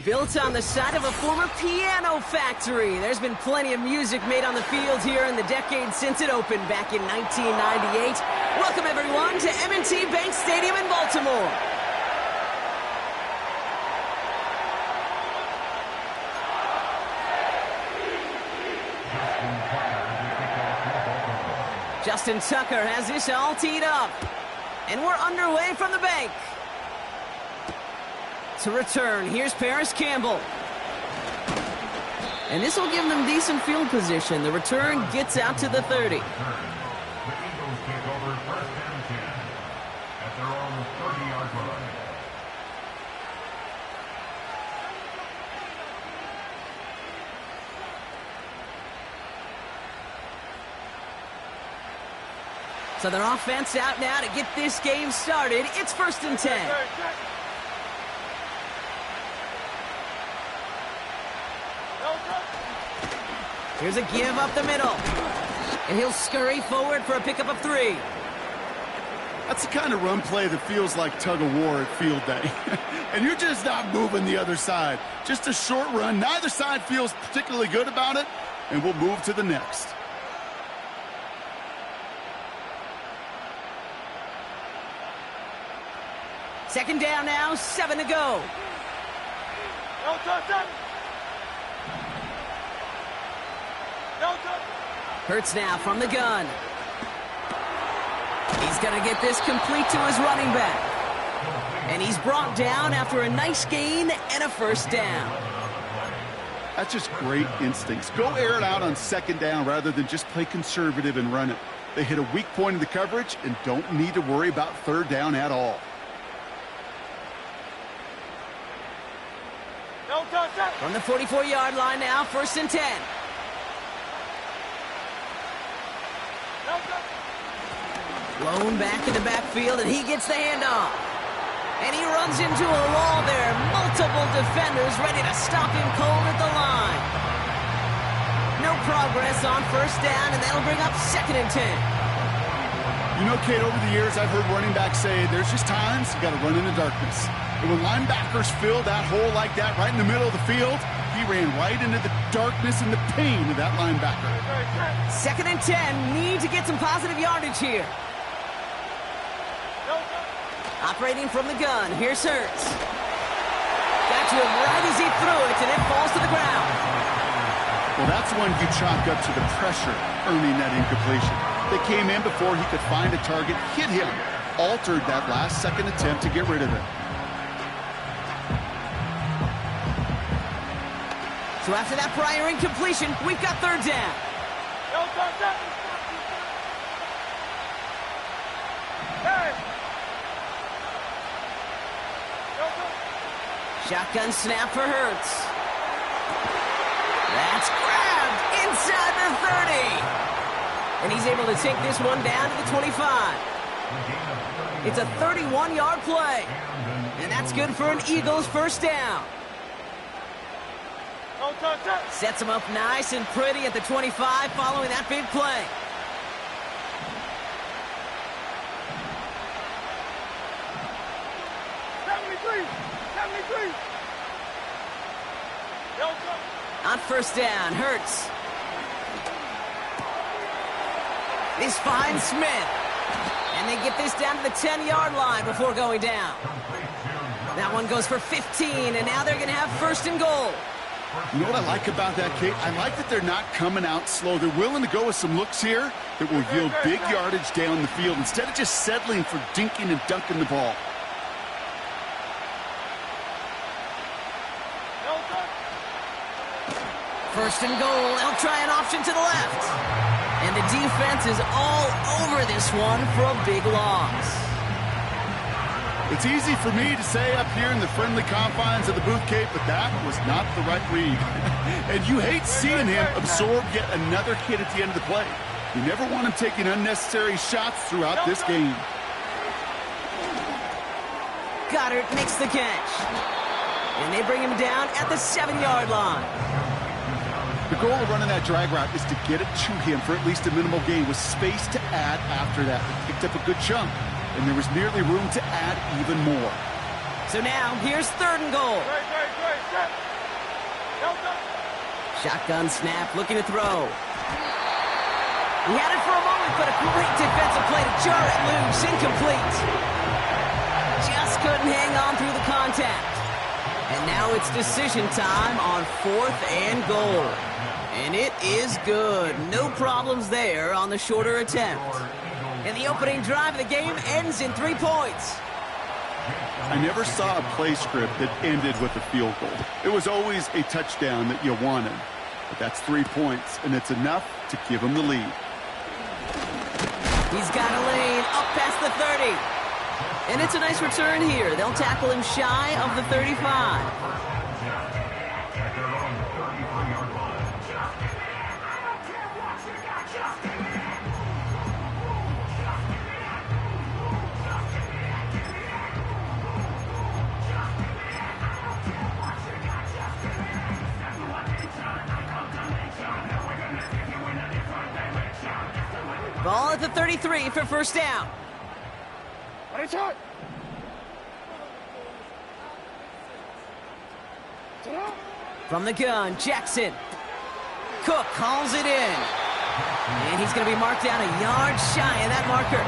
Built on the site of a former piano factory, there's been plenty of music made on the field here in the decade since it opened back in 1998. Welcome, everyone, to M&T Bank Stadium in Baltimore. Justin Tucker has this all teed up. And we're underway from the bank. To return, here's Paris Campbell. And this will give them decent field position. The return gets out to the 30. The Eagles take over first and 10 at their own 30-yard line. So their offense out now to get this game started. It's first and 10. Here's a give up the middle. And he'll scurry forward for a pickup of 3. That's the kind of run play that feels like tug-of-war at field day. And you're just not moving the other side. Just a short run. Neither side feels particularly good about it. And we'll move to the next. Second down now, 7 to go. Hurts now from the gun. He's going to get this complete to his running back. And he's brought down after a nice gain and a first down. That's just great instincts. Go air it out on second down rather than just play conservative and run it. They hit a weak point in the coverage and don't need to worry about third down at all. From the 44-yard line now, first and 10. Blown back in the backfield, and he gets the handoff. And he runs into a wall there. Multiple defenders ready to stop him cold at the line. No progress on first down, and that'll bring up second and 10. You know, Kate, over the years, I've heard running backs say there's just times you got to run in the darkness. And when linebackers fill that hole like that right in the middle of the field, he ran right into the darkness and the pain of that linebacker. Second and 10, need to get some positive yardage here. Operating from the gun, here's Hurts. Got to him right as he threw it, and it falls to the ground. Well, that's when you chalk up to the pressure earning that incompletion. They came in before he could find a target, hit him, altered that last second attempt to get rid of it. So after that prior incompletion, we've got third down. Shotgun snap for Hurts. That's grabbed inside the 30. And he's able to take this one down to the 25. It's a 31-yard play. And that's good for an Eagles first down. Sets him up nice and pretty at the 25 following that big play. On first down, Hurts. This finds Smith. And they get this down to the 10-yard line before going down. That one goes for 15, and now they're going to have first and goal. You know what I like about that, Kate? I like that they're not coming out slow. They're willing to go with some looks here that will yield big yardage down the field instead of just settling for dinking and dunking the ball. First and goal. They'll try an option to the left. And the defense is all over this one for a big loss. It's easy for me to say up here in the friendly confines of the booth, Kate, but that was not the right read. And you hate seeing him absorb yet another hit at the end of the play. You never want him taking unnecessary shots throughout this game. Goddard makes the catch. And they bring him down at the 7-yard line. The goal of running that drag route is to get it to him for at least a minimal gain with space to add after that. They picked up a good chunk, and there was nearly room to add even more. So now, here's third and goal. Shotgun snap, looking to throw. He had it for a moment, but a great defensive play to jar it loose. Incomplete. Just couldn't hang on through the contact. And now it's decision time on 4th and goal. And it is good. No problems there on the shorter attempt. And the opening drive of the game ends in 3 points. I never saw a play script that ended with a field goal. It was always a touchdown that you wanted. But that's 3 points, and it's enough to give them the lead. He's got a lane up past the 30. And it's a nice return here. They'll tackle him shy of the 35. Ball at the 33 for first down. From the gun, Jackson. Cook calls it in. And he's going to be marked down a yard shy of that marker.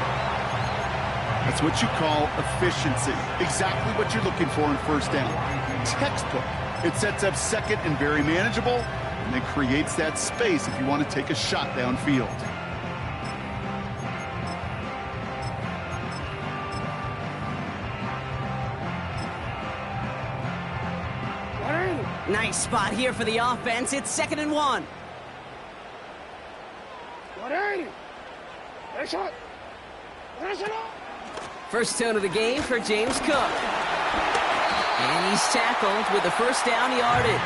That's what you call efficiency. Exactly what you're looking for in first down. Textbook. It sets up second and very manageable, and it creates that space if you want to take a shot downfield. Nice spot here for the offense. It's 2nd and 1. First tone of the game for James Cook. And he's tackled with the first down yardage.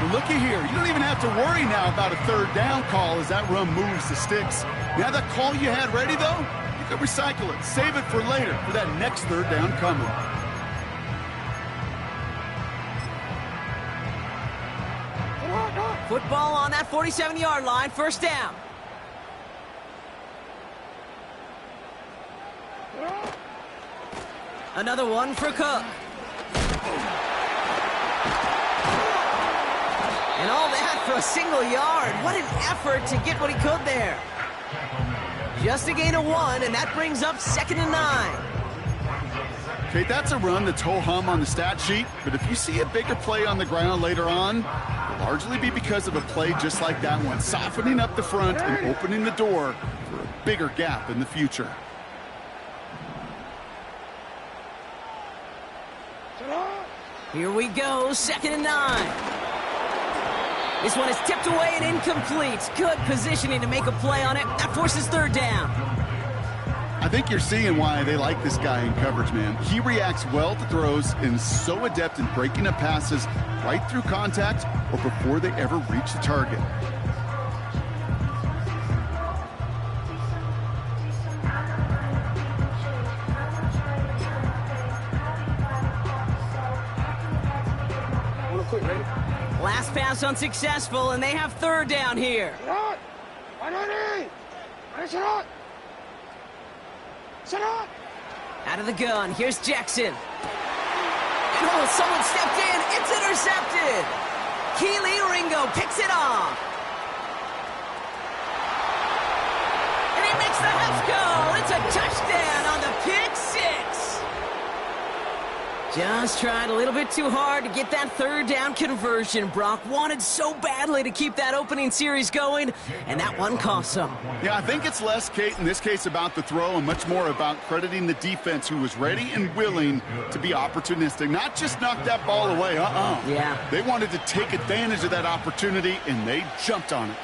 Well, looky here. You don't even have to worry now about a third down call as that run moves the sticks. Now that call you had ready, though, you can recycle it. Save it for later for that next third down coming. Football on that 47-yard line, first down. Another one for Cook. And all that for a single yard. What an effort to get what he could there. Just a gain of 1, and that brings up 2nd and 9. Okay, that's a run that's ho-hum on the stat sheet, but if you see a bigger play on the ground later on, it'll largely be because of a play just like that one, softening up the front and opening the door for a bigger gap in the future. Here we go, 2nd and 9. This one is tipped away and incomplete. Good positioning to make a play on it. That forces third down. I think you're seeing why they like this guy in coverage, man. He reacts well to throws and is so adept in breaking up passes right through contact or before they ever reach the target. Last pass unsuccessful, and they have third down here. Out of the gun, here's Jackson. And oh, someone stepped in. It's intercepted. Keely Ringo picks it off. And he makes the Huffs go. It's a touchdown on the pick six. Just tried a little bit too hard to get that third down conversion. Brock wanted so badly to keep that opening series going, and that one cost him. Yeah, I think it's less, Kate, in this case about the throw and much more about crediting the defense who was ready and willing to be opportunistic, not just knock that ball away. Yeah. They wanted to take advantage of that opportunity, and they jumped on it.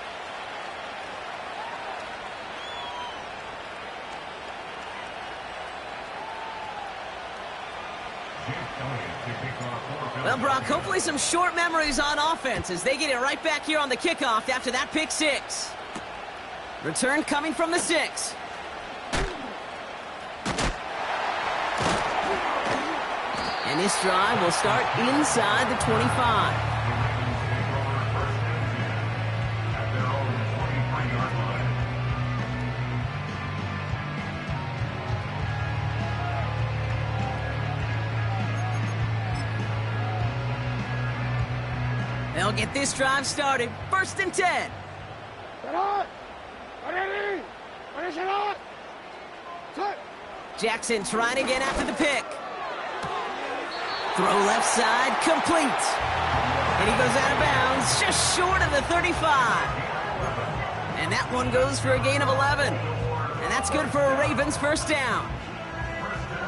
Well, Brock, hopefully some short memories on offense as they get it right back here on the kickoff after that pick six. Return coming from the 6. And this drive will start inside the 25. They'll get this drive started. 1st and 10. Jackson trying again after the pick. Throw left side, complete. And he goes out of bounds, just short of the 35. And that one goes for a gain of 11. And that's good for a Ravens 1st down.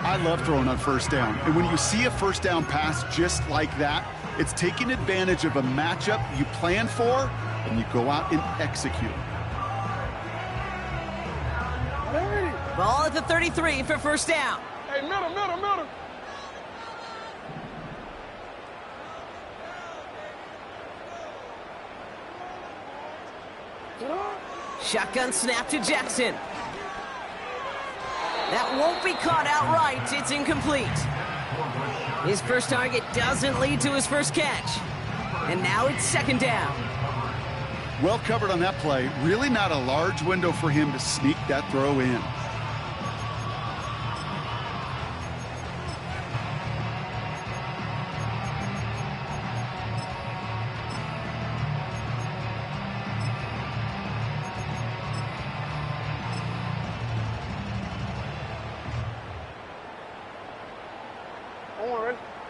I love throwing on 1st down. And when you see a 1st down pass just like that, it's taking advantage of a matchup you plan for, and you go out and execute. Ball at the 33 for 1st down. Hey, middle. Shotgun snap to Jackson. That won't be caught outright. It's incomplete. His first target doesn't lead to his first catch. And now it's 2nd down. Well covered on that play. Really not a large window for him to sneak that throw in.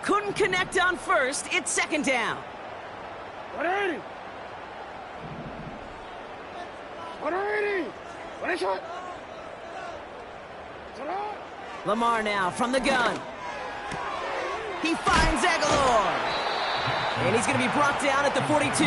Couldn't connect on 1st. It's 2nd down. 180. 180. Lamar now from the gun. He finds Aguilar. And he's going to be brought down at the 42.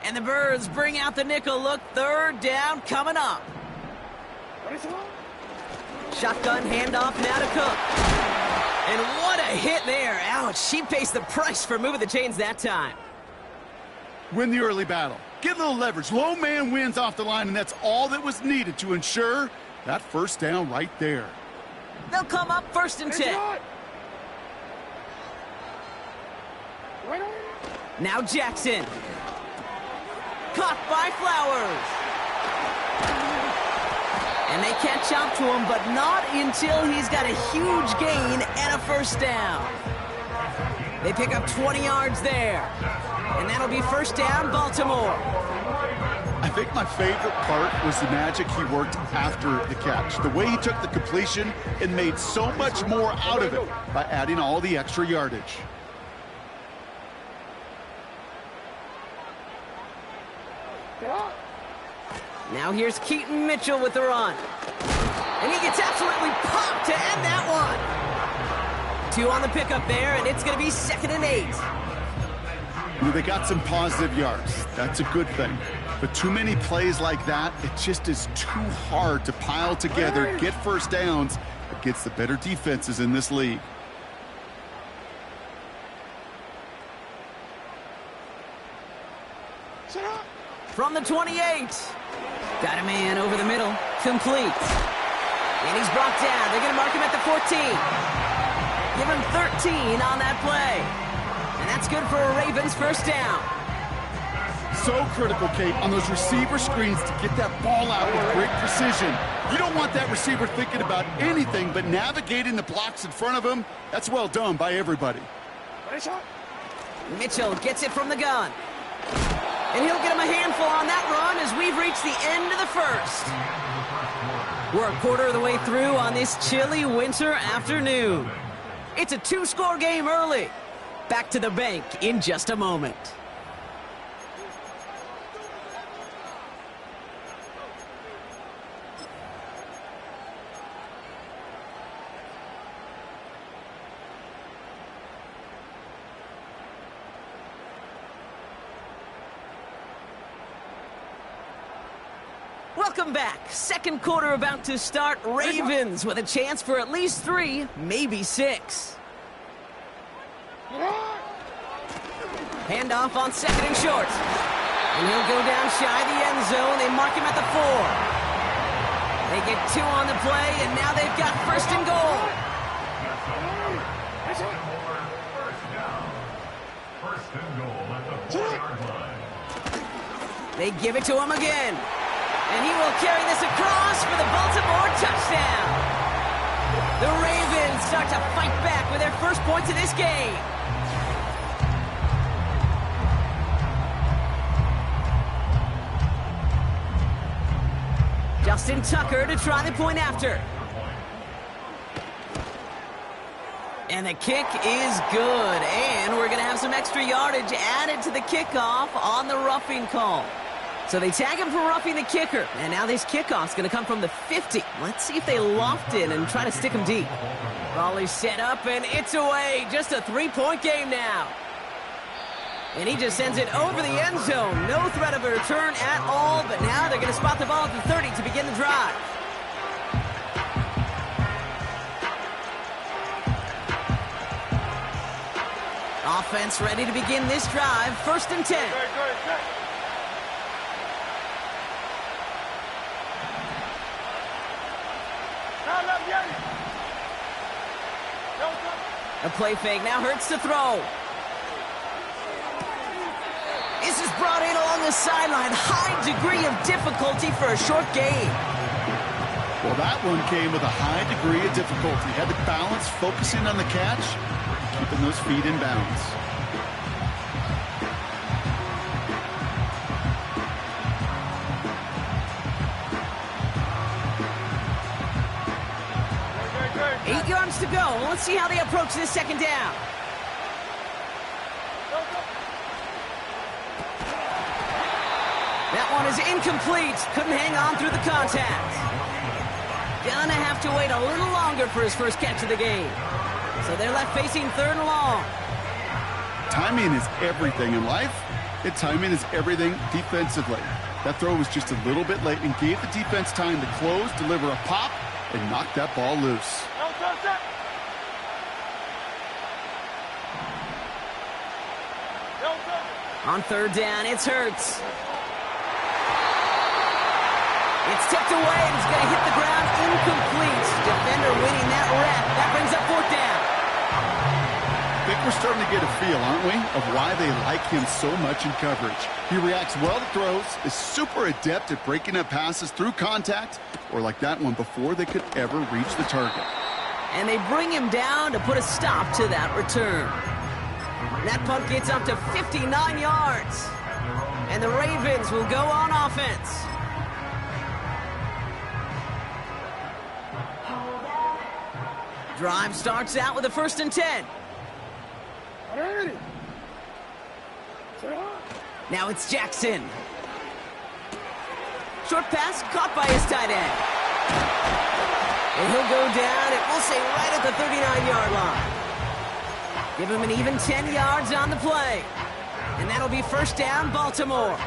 And the Birds bring out the nickel look. 3rd down coming up. Shotgun handoff now to Cook. And what a hit there. Ouch, she pays the price for moving the chains that time. Win the early battle. Get a little leverage. Low man wins off the line, and that's all that was needed to ensure that 1st down right there. They'll come up 1st and 10. Now Jackson. Caught by Flowers. And they catch up to him, but not until he's got a huge gain and a 1st down. They pick up 20 yards there. And that'll be 1st down, Baltimore. I think my favorite part was the magic he worked after the catch. The way he took the completion and made so much more out of it by adding all the extra yardage. Now here's Keaton Mitchell with the run. And he gets absolutely popped to end that one. 2 on the pickup there, and it's going to be 2nd and 8. You know, they got some positive yards. That's a good thing. But too many plays like that, it just is too hard to pile together, get 1st downs against the better defenses in this league. From the 28. Got a man over the middle. Complete. And he's brought down. They're going to mark him at the 14. Give him 13 on that play. And that's good for a Ravens 1st down. So critical, Kate, on those receiver screens to get that ball out with great precision. You don't want that receiver thinking about anything but navigating the blocks in front of him. That's well done by everybody. Mitchell gets it from the gun. And he'll get him a handful on that run as we've reached the end of the 1st. We're a quarter of the way through on this chilly winter afternoon. It's a 2-score game early. Back to the bank in just a moment. Welcome back. 2nd quarter about to start. Ravens with a chance for at least 3, maybe 6. Handoff on second and short. And he'll go down shy of the end zone. They mark him at the 4. They get 2 on the play, and now they've got first and goal. First and goal at the 4-yard line. They give it to him again. And he will carry this across for the Baltimore touchdown. The Ravens start to fight back with their first points of this game. Justin Tucker to try the point after. And the kick is good. And we're going to have some extra yardage added to the kickoff on the roughing call. So they tag him for roughing the kicker. And now this kickoff's going to come from the 50. Let's see if they loft it and try to stick him deep. Ball is set up, and it's away. Just a 3-point game now. And he just sends it over the end zone. No threat of a return at all, but now they're going to spot the ball at the 30 to begin the drive. Offense ready to begin this drive. First and 10. A play fake now hurts to throw. This is brought in along the sideline. High degree of difficulty for a short gain. Well, that one came with a high degree of difficulty. Had to balance, focusing on the catch, keeping those feet in bounds. Okay. 8 yards to go. Let's see how they approach this second down. That one is incomplete. Couldn't hang on through the contact. Gonna have to wait a little longer for his first catch of the game. So they're left facing third and long. Timing is everything in life, and timing is everything defensively. That throw was just a little bit late and gave the defense time to close, deliver a pop, and knock that ball loose. On third down, it's Hurts. It's tipped away, and it's going to hit the ground incomplete. Defender winning that rep. That brings up fourth down. I think we're starting to get a feel, aren't we, of why they like him so much in coverage. He reacts well to throws, is super adept at breaking up passes through contact, or like that one before they could ever reach the target. And they bring him down to put a stop to that return. That punt gets up to 59 yards. And the Ravens will go on offense. Drive starts out with a first and 10. Now it's Jackson. Short pass caught by his tight end. And he'll go down, and we'll say right at the 39-yard line. Give him an even 10 yards on the play. And that'll be first down, Baltimore.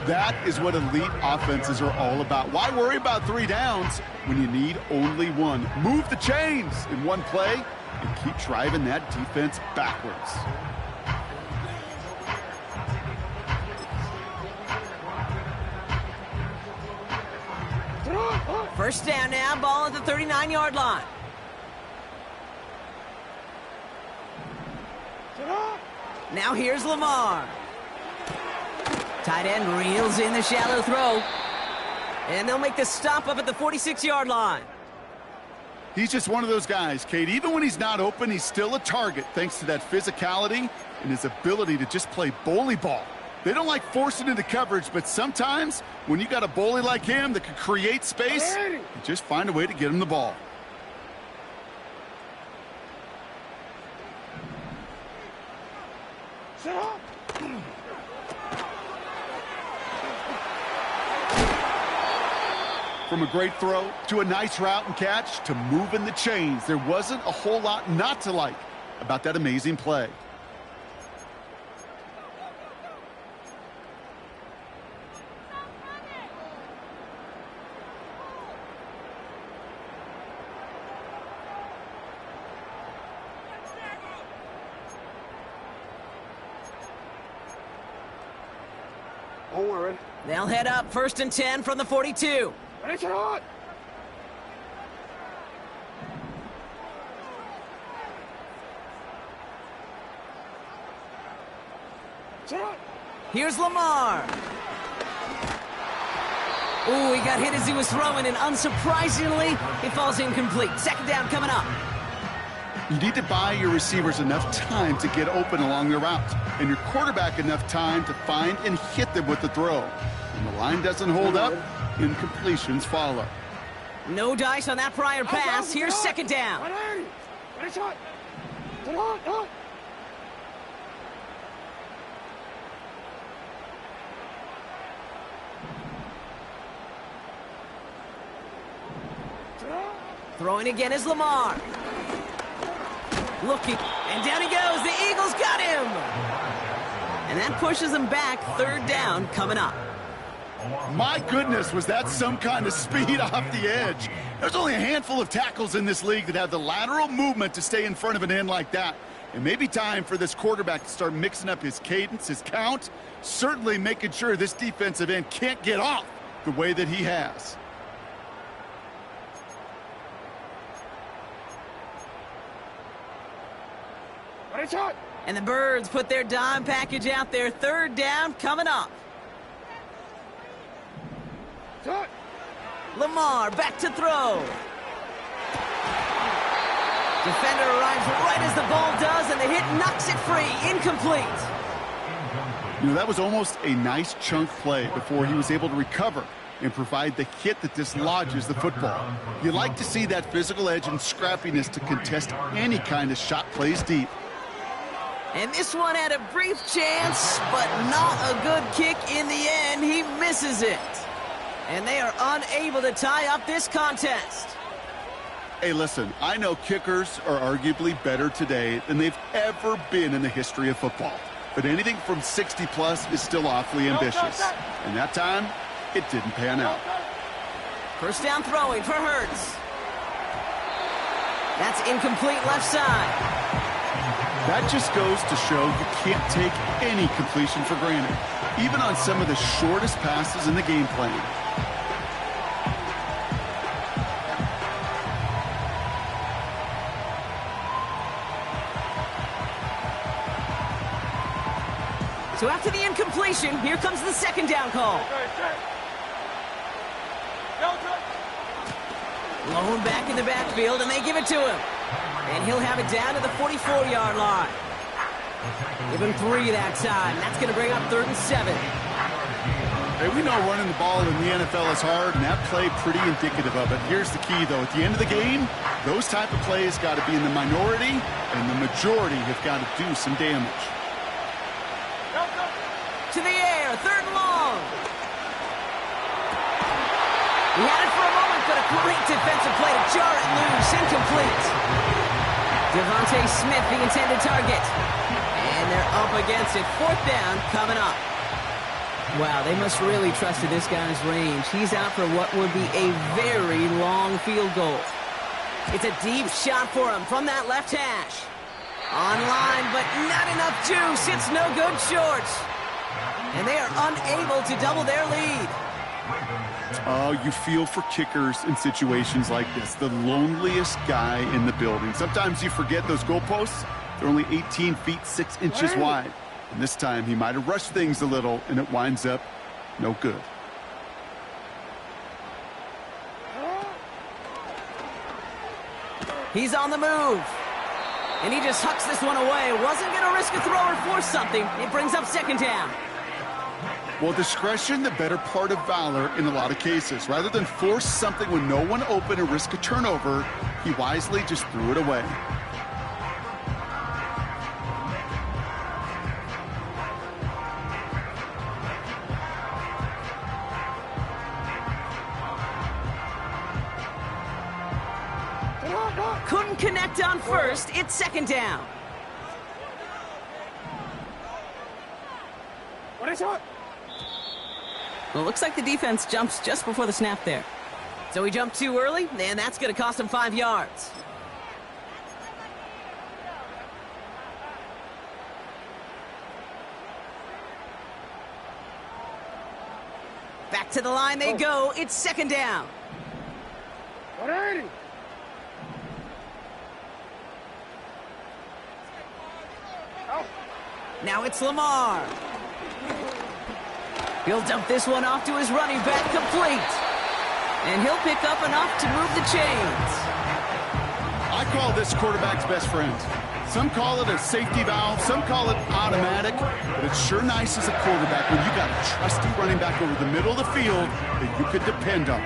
That is what elite offenses are all about. Why worry about 3 downs when you need only one? Move the chains in one play and keep driving that defense backwards. First down now, ball at the 39-yard line. Now here's Lamar. Tight end reels in the shallow throw. And they'll make the stop up at the 46-yard line. He's just one of those guys, Kate. Even when he's not open, he's still a target thanks to that physicality and his ability to just play bully ball. They don't like forcing into coverage, but sometimes when you got a bully like him that can create space, you just find a way to get him the ball. From a great throw to a nice route and catch to moving the chains, there wasn't a whole lot not to like about that amazing play. Don't worry. They'll head up 1st and 10 from the 42. Ready, set out. Set out. Here's Lamar. Ooh, he got hit as he was throwing, and unsurprisingly, he falls incomplete. 2nd down coming up. You need to buy your receivers enough time to get open along their route, and your quarterback enough time to find and hit them with the throw. When the line doesn't hold up, incompletions follow. No dice on that prior pass. Here's 2nd down. 180. Ready, shot. Set out. Out. Set out. Throwing again is Lamar. Looking, and down he goes. The Eagles got him. And that pushes them back. 3rd down coming up. My goodness, was that some kind of speed off the edge? There's only a handful of tackles in this league that have the lateral movement to stay in front of an end like that. It may be time for this quarterback to start mixing up his cadence, his count, certainly making sure this defensive end can't get off the way that he has. Ready, shot. And the Birds put their dime package out there. 3rd down coming up. Shot. Lamar back to throw. Defender arrives right as the ball does, and the hit knocks it free. Incomplete. You know, that was almost a nice chunk play before he was able to recover and provide the hit that dislodges the football. You like to see that physical edge and scrappiness to contest any kind of shot plays deep. And this one had a brief chance, but not a good kick in the end. He misses it. And they are unable to tie up this contest. Hey, listen, I know kickers are arguably better today than they've ever been in the history of football. But anything from 60-plus is still awfully ambitious. And that time, it didn't pan out. 1st down throwing for Hurts. That's incomplete left side. That just goes to show you can't take any completion for granted, even on some of the shortest passes in the game plan. So after the incompletion, here comes the 2nd down call. Lone back in the backfield, and they give it to him. And he'll have it down to the 44-yard line. Give him 3 that time. That's going to bring up 3rd and 7. Hey, we know running the ball in the NFL is hard, and that play pretty indicative of it. Here's the key, though. At the end of the game, those type of plays got to be in the minority, and the majority have got to do some damage. To the air, 3rd and long. He had it for a moment, but a great defensive play to jar it loose. Incomplete. Devontae Smith, the intended target. And they're up against it. 4th down coming up. Wow, they must really trusted this guy's range. He's out for what would be a very long field goal. It's a deep shot for him from that left hash. Online, but not enough juice. It's no good short. And they are unable to double their lead. Oh, you feel for kickers in situations like this. The loneliest guy in the building. Sometimes you forget those goalposts. They're only 18 feet 6 inches wide. And this time he might have rushed things a little, and it winds up no good. He's on the move. And he just hucks this one away. Wasn't going to risk a throw or force something. It brings up 2nd down. Well, discretion, the better part of valor in a lot of cases. Rather than force something when no one open and risk a turnover, he wisely just threw it away. Couldn't connect on 1st. It's 2nd down. What is it? Well, it looks like the defense jumps just before the snap there. So he jumped too early, and that's going to cost him 5 yards. To the line they go. It's second down. 180. Now it's Lamar. He'll dump this one off to his running back, complete. And he'll pick up enough to move the chains. I call this quarterback's best friend. Some call it a safety valve, some call it automatic, but it's sure nice as a quarterback when you got a trusty running back over the middle of the field that you could depend on.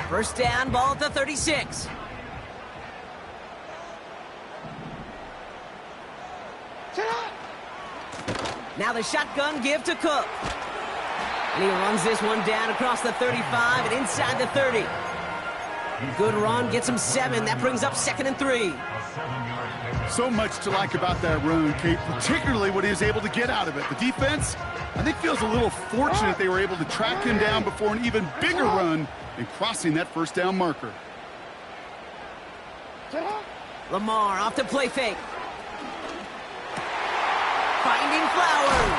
First down, ball at the 36. Now the shotgun give to Cook. And he runs this one down across the 35 and inside the 30. Good run, gets him 7. That brings up 2nd and 3. So much to like about that run, Kate, particularly what he was able to get out of it. The defense, I think, feels a little fortunate they were able to track him down before an even bigger run and crossing that first down marker. Lamar off the play fake. Finding Flowers.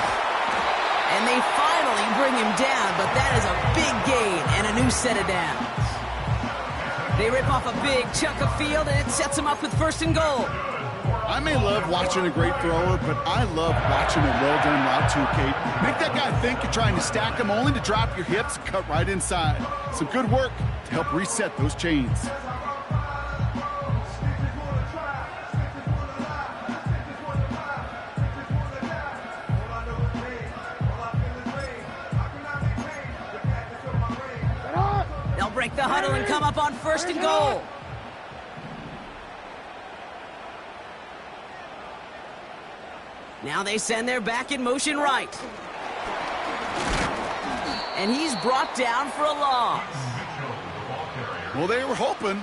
And they finally bring him down, but that is a big gain and a new set of downs. They rip off a big chunk of field, and it sets him up with 1st and goal. I may love watching a great thrower, but I love watching a well-done route too, Kate. Make that guy think you're trying to stack him only to drop your hips and cut right inside. Some good work to help reset those chains. They'll break the huddle and come up on 1st and goal. Now they send their back in motion right. And he's brought down for a loss. Well, they were hoping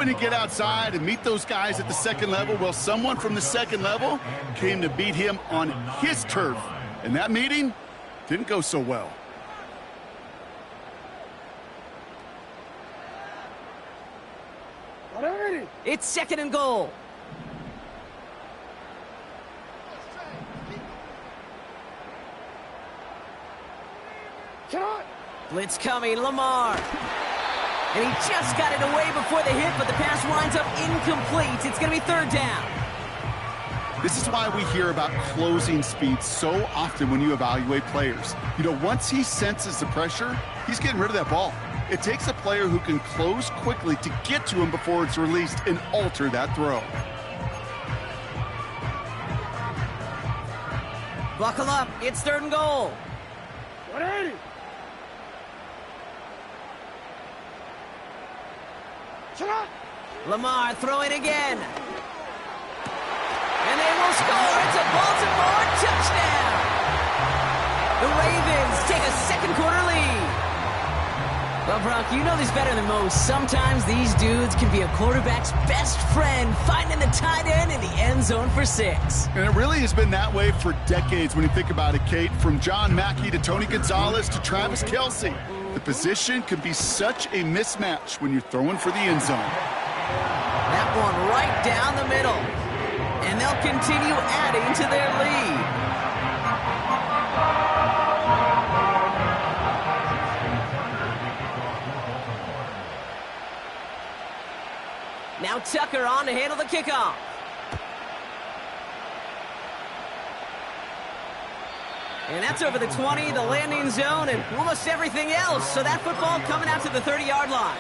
to get outside and meet those guys at the 2nd level. Well, someone from the 2nd level came to beat him on his turf. And that meeting didn't go so well. It's 2nd and goal. Blitz coming, Lamar. And he just got it away before the hit, but the pass winds up incomplete. It's going to be 3rd down. This is why we hear about closing speed so often when you evaluate players. You know, once he senses the pressure, he's getting rid of that ball. It takes a player who can close quickly to get to him before it's released and alter that throw. Buckle up. It's 3rd and goal. 180. Lamar throwing again. And they will score. It's a Baltimore touchdown. The Ravens take a 2nd quarter lead. Well, Brock, you know this better than most. Sometimes these dudes can be a quarterback's best friend, finding the tight end in the end zone for 6. And it really has been that way for decades when you think about it, Kate. From John Mackey to Tony Gonzalez to Travis Kelce. The position can be such a mismatch when you're throwing for the end zone. That one right down the middle. And they'll continue adding to their lead. Now Tucker on to handle the kickoff. And that's over the 20, the landing zone, and almost everything else. So that football coming out to the 30-yard line.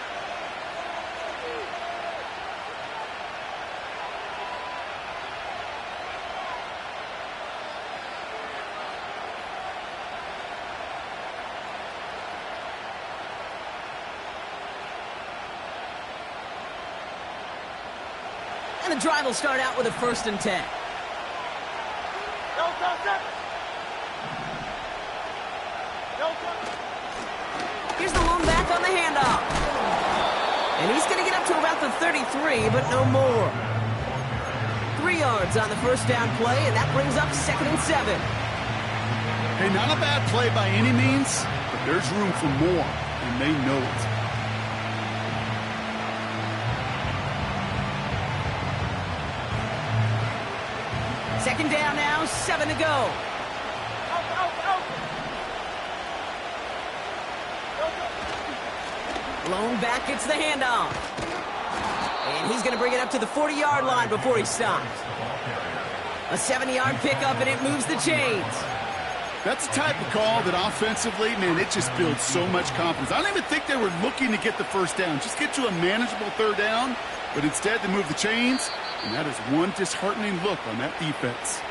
And the drive will start out with a 1st and 10. Here's the lone back on the handoff. And he's going to get up to about the 33, but no more. 3 yards on the 1st down play, and that brings up 2nd and 7. Hey, not a bad play by any means, but there's room for more, and they know it. Second down now, 7 to go. Lone back gets the handoff. And he's going to bring it up to the 40-yard line before he stops. A 70-yard pickup, and it moves the chains. That's the type of call that offensively, man, it just builds so much confidence. I don't even think they were looking to get the first down. Just get to a manageable third down, but instead they move the chains, and that is one disheartening look on that defense.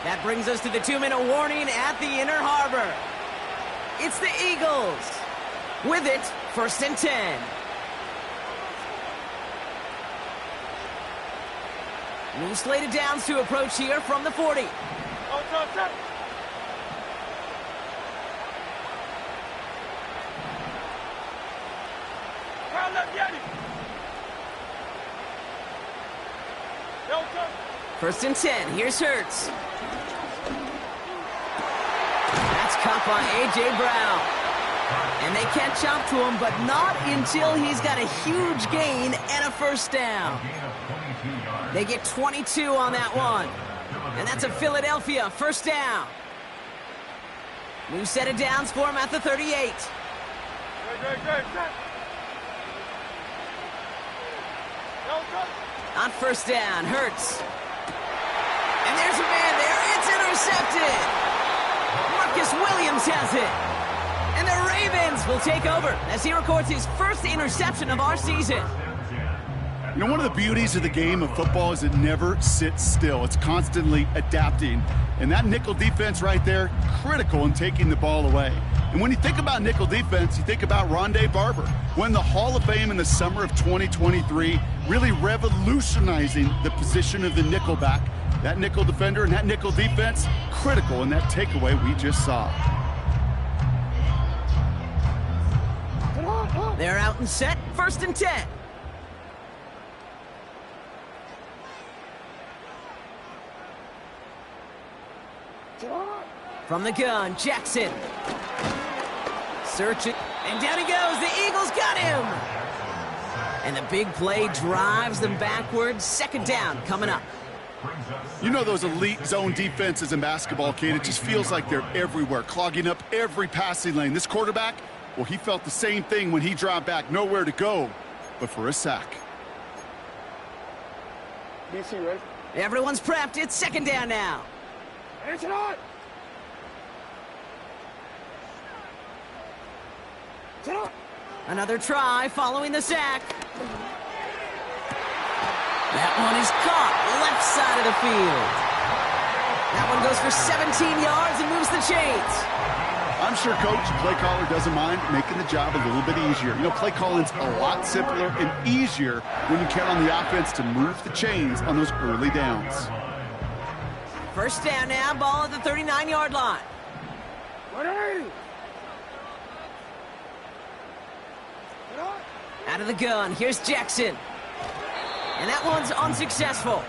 That brings us to the 2-minute warning at the Inner Harbor. It's the Eagles. With it, 1st and 10. New slated downs to approach here from the 40. First and 10. Here's Hurts. That's caught by A.J. Brown. And they catch up to him, but not until he's got a huge gain and a first down. They get 22 on that one. And that's a Philadelphia first down. New set of downs for him at the 38. On first down, Hurts. And there's a man there. It's intercepted. Marcus Williams has it. And the Ravens will take over as he records his first interception of our season. You know, one of the beauties of the game of football is it never sits still. It's constantly adapting. And that nickel defense right there, critical in taking the ball away. And when you think about nickel defense, you think about Rondé Barber, won the Hall of Fame in the summer of 2023, really revolutionizing the position of the nickelback. That nickel defender and that nickel defense, critical in that takeaway we just saw. They're out and set, 1st and 10. From the gun, Jackson. Searching, and down he goes. The Eagles got him. And the big play drives them backwards. 2nd down coming up. You know those elite zone defenses in basketball, Kate, it just feels like they're everywhere, clogging up every passing lane. This quarterback, well, he felt the same thing when he dropped back, nowhere to go but for a sack. DC, ready? Everyone's prepped. It's 2nd down now. Answer on! Sit up! Another try following the sack. That one is caught left side of the field. That one goes for 17 yards and moves the chains. I'm sure Coach, play caller, doesn't mind making the job a little bit easier. You know, play calling's a lot simpler and easier when you count on the offense to move the chains on those early downs. First down now, ball at the 39-yard line. 180! Out of the gun, here's Jackson. And that one's unsuccessful.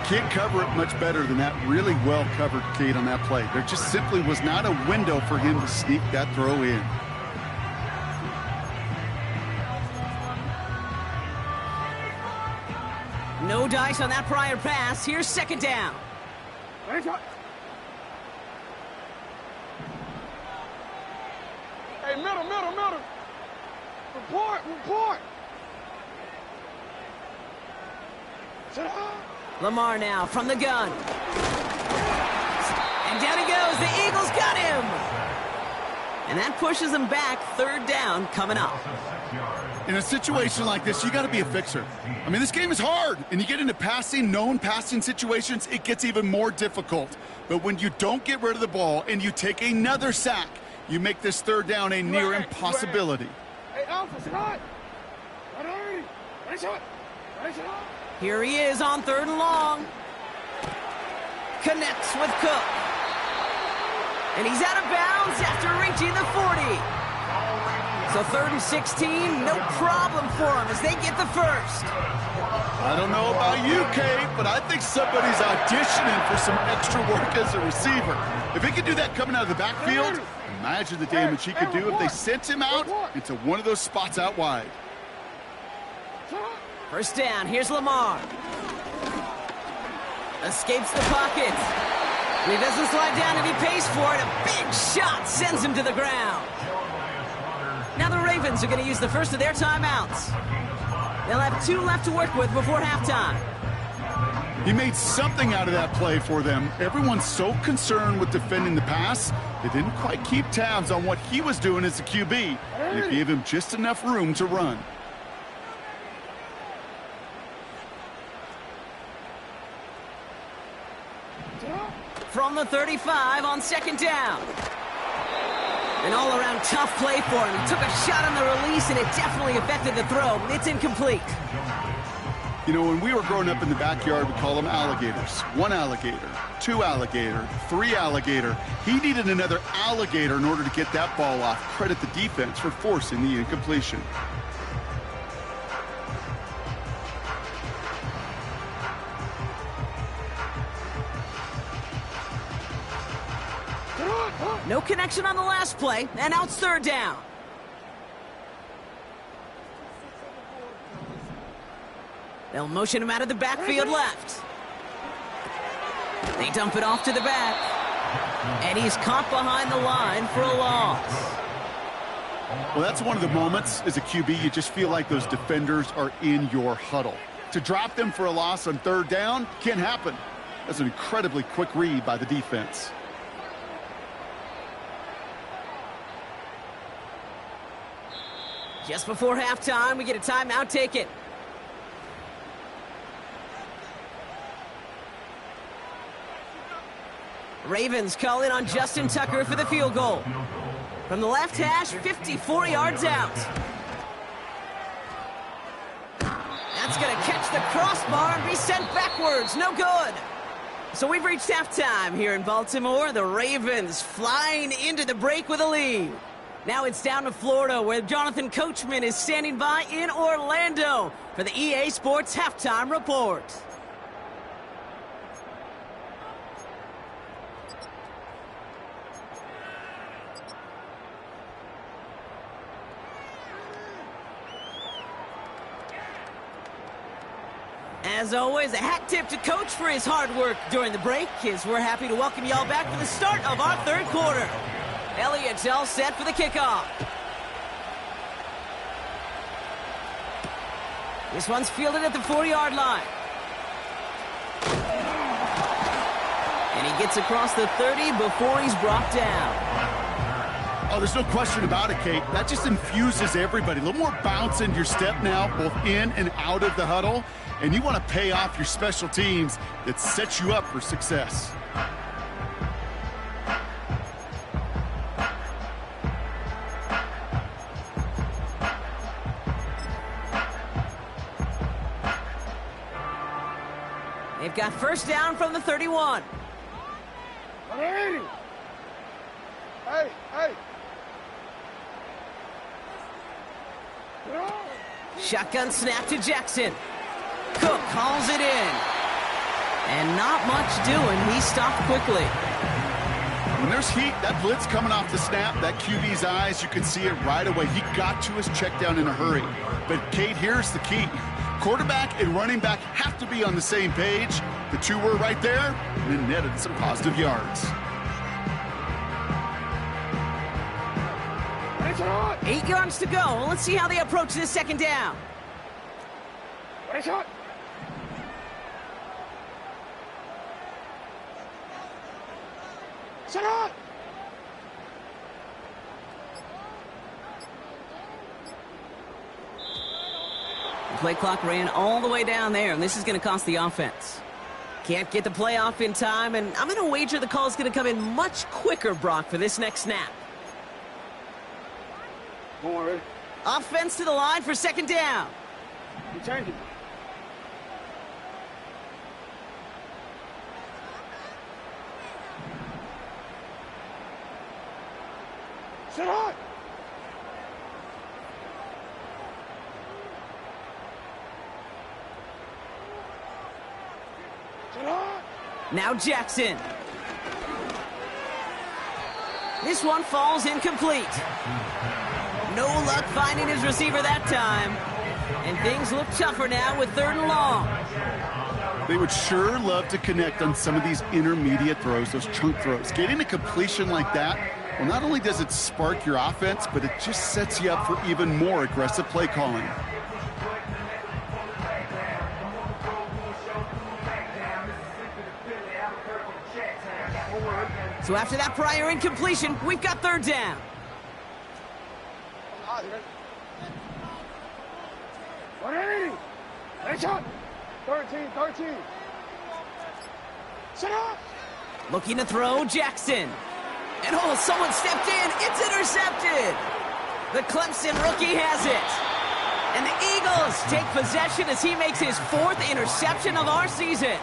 Can't cover it much better than that really well-covered Kate on that play. There just simply was not a window for him to sneak that throw in. No dice on that prior pass. Here's 2nd down. Hey, middle. Report. Sit up. Lamar now from the gun. And down he goes. The Eagles got him. And that pushes him back. 3rd down coming up. In a situation like this, you got to be a fixer. I mean, this game is hard, and you get into known passing situations, it gets even more difficult. But when you don't get rid of the ball and you take another sack, you make this 3rd down a near impossibility. Hey, Alpha, sit on! 180! Nice shot! Here he is on 3rd and long. Connects with Cook. And he's out of bounds after reaching the 40. So 3rd and 16, no problem for him as they get the first. I don't know about you, Kate, but I think somebody's auditioning for some extra work as a receiver. If he could do that coming out of the backfield, imagine the damage he could do if they sent him out into one of those spots out wide. First down, here's Lamar. Escapes the pocket. He doesn't slide down and he pays for it. A big shot sends him to the ground. Now the Ravens are going to use the first of their timeouts. They'll have 2 left to work with before halftime. He made something out of that play for them. Everyone's so concerned with defending the pass, they didn't quite keep tabs on what he was doing as a QB. And it gave him just enough room to run. From the 35 on second down. An all-around tough play for him. He took a shot on the release, and it definitely affected the throw. It's incomplete. You know, when we were growing up in the backyard, we call them alligators. 1 alligator, 2 alligator, 3 alligator. He needed another alligator in order to get that ball off. Credit the defense for forcing the incompletion. No connection on the last play, and now it's third down. They'll motion him out of the backfield left. They dump it off to the back. And he's caught behind the line for a loss. Well, that's one of the moments as a QB, you just feel like those defenders are in your huddle. To drop them for a loss on third down can't happen. That's an incredibly quick read by the defense. Just before halftime, we get a timeout taken. Ravens call in on Justin Tucker for the field goal. From the left hash, 54 yards out. That's going to catch the crossbar and be sent backwards. No good. So we've reached halftime here in Baltimore. The Ravens flying into the break with a lead. Now it's down to Florida, where Jonathan Coachman is standing by in Orlando for the EA Sports Halftime Report. As always, a hat tip to Coach for his hard work during the break, as we're happy to welcome y'all back for the start of our third quarter. Elliott's all set for the kickoff. This one's fielded at the 40-yard line. And he gets across the 30 before he's brought down. Oh, there's no question about it, Kate. That just infuses everybody. A little more bounce into your step now, both in and out of the huddle. And you want to pay off your special teams that sets you up for success. They've got first down from the 31. Hey, hey. Shotgun snap to Jackson. Cook calls it in. And not much doing. He stopped quickly. When there's heat, that blitz coming off the snap, that QB's eyes, you can see it right away. He got to his check down in a hurry. But, Kate, here's the key. Quarterback and running back have to be on the same page. The two were right there, and it netted some positive yards. 8 yards to go. Let's see how they approach this second down. The play clock ran all the way down there, and this is going to cost the offense. Can't get the play off in time, and I'm going to wager the call is going to come in much quicker, Brock, for this next snap. Offense to the line for second down. Return to me. Sit on. Sit on. Now Jackson. This one falls incomplete. No luck finding his receiver that time. And things look tougher now with third and long. They would sure love to connect on some of these intermediate throws, those chunk throws. Getting a completion like that, well, not only does it spark your offense, but it just sets you up for even more aggressive play calling. So after that prior incompletion, we've got third down. 180. Nice shot. 13. Set up. Looking to throw, Jackson. And oh, someone stepped in. It's intercepted. The Clemson rookie has it. And the Eagles take possession as he makes his 4th interception of our season.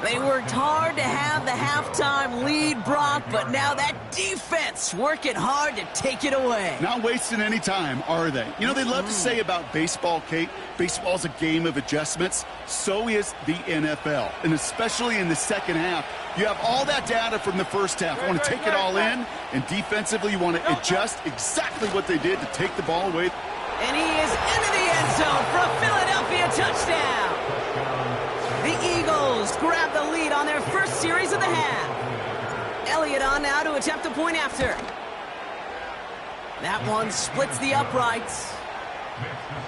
They worked hard to have the halftime lead, Brock, but now that defense working hard to take it away. Not wasting any time, are they? You know, they love to say about baseball, Kate, baseball's a game of adjustments. So is the NFL, and especially in the second half. You have all that data from the first half. You want to take it all in, and defensively you want to adjust exactly what they did to take the ball away. And he is into the end zone for a Philadelphia touchdown. The Eagles grab the lead on their first series of the half. Elliott on now to attempt a point after. That one splits the uprights.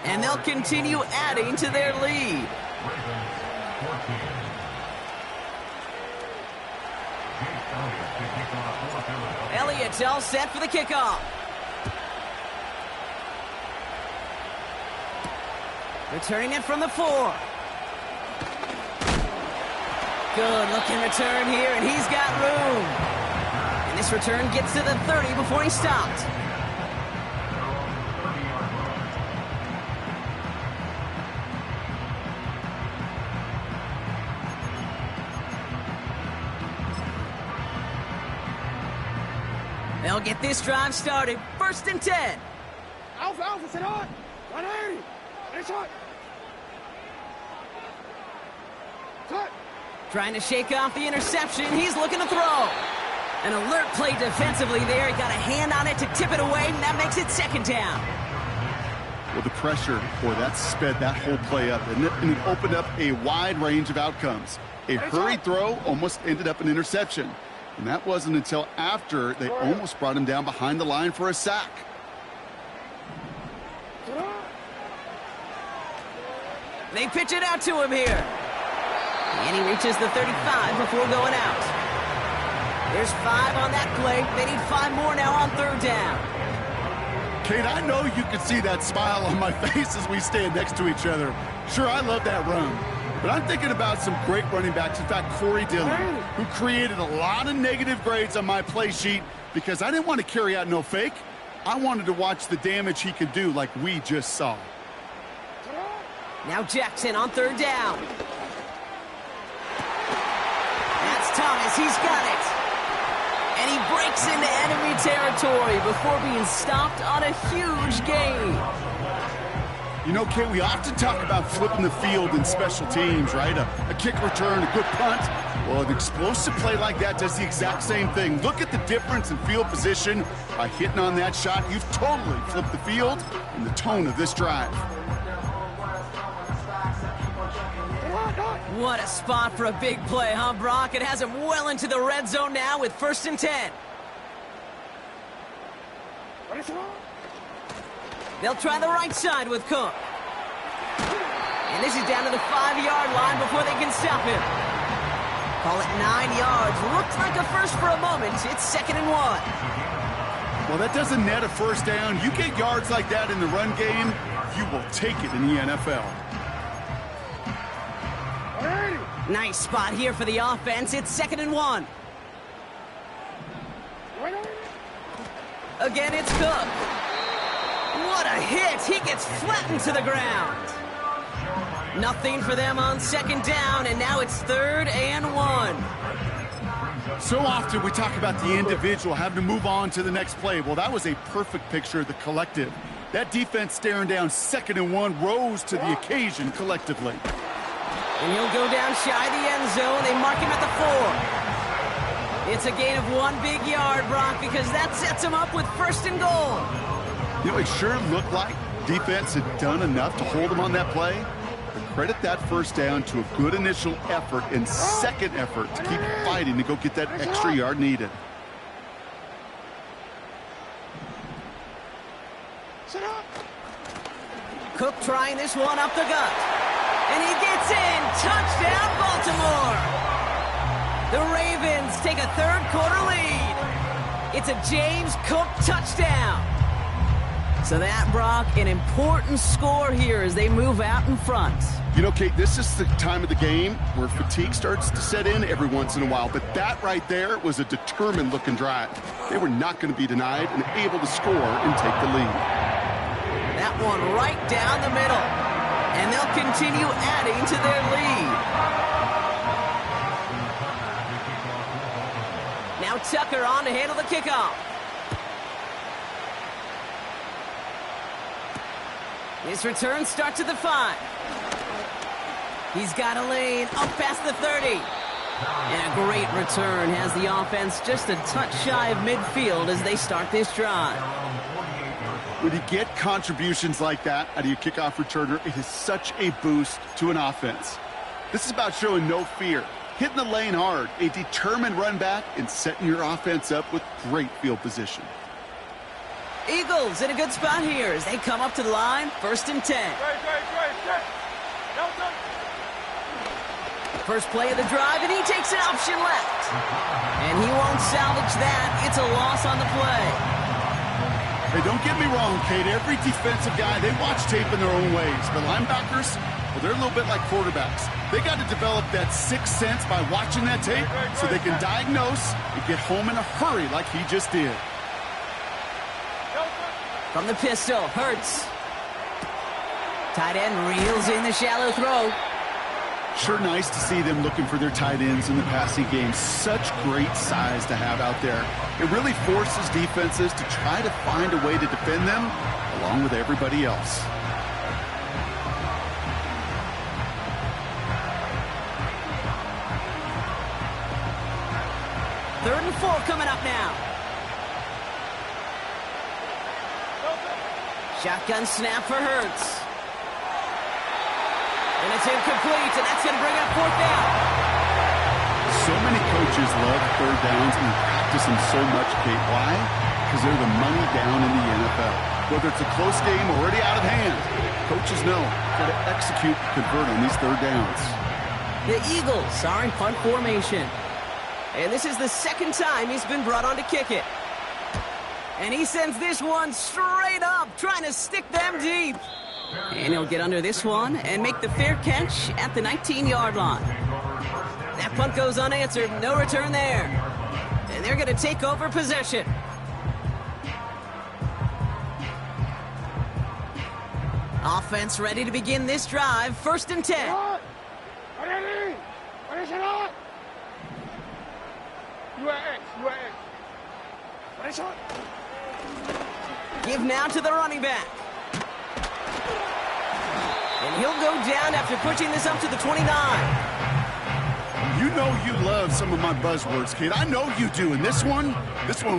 And they'll continue adding to their lead. Elliott's all set for the kickoff. Returning it from the 4. Good looking return here, and he's got room. And this return gets to the 30 before he stopped. They'll get this drive started. 1st and 10. Alpha, set on. 180. Nice shot. Cut. Trying to shake off the interception. He's looking to throw. An alert play defensively there. He got a hand on it to tip it away, and that makes it 2nd down. Well, the pressure, boy, that sped that whole play up, and it opened up a wide range of outcomes. A hurried throw almost ended up an interception. And that wasn't until after they almost brought him down behind the line for a sack. They pitch it out to him here. And he reaches the 35 before going out. There's 5 on that play. They need 5 more now on 3rd down. Kate, I know you can see that smile on my face as we stand next to each other. Sure, I love that run. But I'm thinking about some great running backs. In fact, Corey Dillon, who created a lot of negative grades on my play sheet because I didn't want to carry out no fake. I wanted to watch the damage he could do like we just saw. Now Jackson on 3rd down. That's Thomas. He's got it. And he breaks into enemy territory before being stopped on a huge gain. You know, Kate, we often talk about flipping the field in special teams, right? A kick return, a good punt. Well, an explosive play like that does the exact same thing. Look at the difference in field position. By hitting on that shot, you've totally flipped the field and the tone of this drive. What a spot for a big play, huh, Brock? It has him well into the red zone now with 1st and 10. They'll try the right side with Cook. And this is down to the 5-yard line before they can stop him. Call it 9 yards. Looked like a first for a moment. It's 2nd and 1. Well, that doesn't net a 1st down. You get yards like that in the run game, you will take it in the NFL. Nice spot here for the offense. It's 2nd and 1. Again, it's Cook. What a hit. He gets flattened to the ground. Nothing for them on 2nd down, and now it's 3rd and 1. So often we talk about the individual having to move on to the next play. Well, that was a perfect picture of the collective. That defense staring down 2nd and 1 rose to the occasion collectively. And he'll go down shy of the end zone. They mark him at the 4. It's a gain of 1 big yard, Brock, because that sets him up with 1st and goal. You know, it sure looked like defense had done enough to hold him on that play. The credit that first down to a good initial effort and second effort to keep fighting to go get that extra yard needed. Cook trying this one up the gut. And he gets in. Touchdown, Baltimore. The Ravens take a third-quarter lead. It's a James Cook touchdown. So that, Brock, an important score here as they move out in front. You know, Kate, this is the time of the game where fatigue starts to set in every once in a while. But that right there was a determined-looking drive. They were not going to be denied and able to score and take the lead. That one right down the middle. And they'll continue adding to their lead. Now Tucker on to handle the kickoff. His return starts at the 5. He's got a lane up past the 30. And a great return has the offense just a touch shy of midfield as they start this drive. When you get contributions like that out of your kickoff returner, it is such a boost to an offense. This is about showing no fear, hitting the lane hard, a determined run back, and setting your offense up with great field position. Eagles in a good spot here as they come up to the line, 1st and 10. First play of the drive, and he takes an option left. And he won't salvage that. It's a loss on the play. Hey, don't get me wrong, Kate. Every defensive guy, they watch tape in their own ways. The linebackers, well, they're a little bit like quarterbacks. They got to develop that sixth sense by watching that tape so they can diagnose and get home in a hurry like he just did. From the pistol, Hurts. Tight end reels in the shallow throw. Sure nice to see them looking for their tight ends in the passing game. Such great size to have out there. It really forces defenses to try to find a way to defend them along with everybody else. Third and 4 coming up now. Shotgun snap for Hurts. And it's incomplete, and that's going to bring up 4th down. So many coaches love third downs and practice them so much, Kate. Why? Because they're the money down in the NFL. Whether it's a close game or already out of hand, coaches know how to execute and convert on these third downs. The Eagles are in punt formation. And this is the second time he's been brought on to kick it. And he sends this one straight up, trying to stick them deep. And he'll get under this one and make the fair catch at the 19-yard line. That punt goes unanswered. No return there. And they're going to take over possession. Offense ready to begin this drive. 1st and 10. Give now to the running back. And he'll go down after pushing this up to the 29. You know you love some of my buzzwords, kid. I know you do. And this one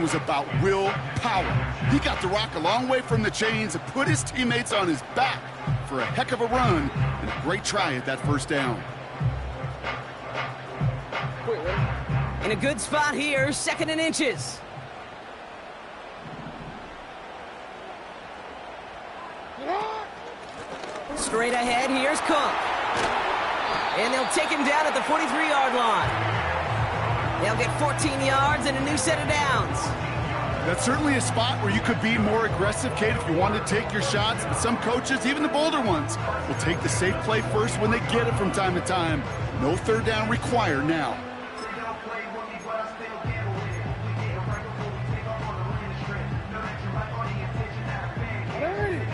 was about willpower. He got the rock a long way from the chains and put his teammates on his back for a heck of a run and a great try at that first down. In a good spot here, 2nd and inches. Straight ahead, here's Cook. And they'll take him down at the 43-yard line. They'll get 14 yards and a new set of downs. That's certainly a spot where you could be more aggressive, Kate, if you wanted to take your shots. But some coaches, even the bolder ones, will take the safe play first when they get it from time to time. No third down required now.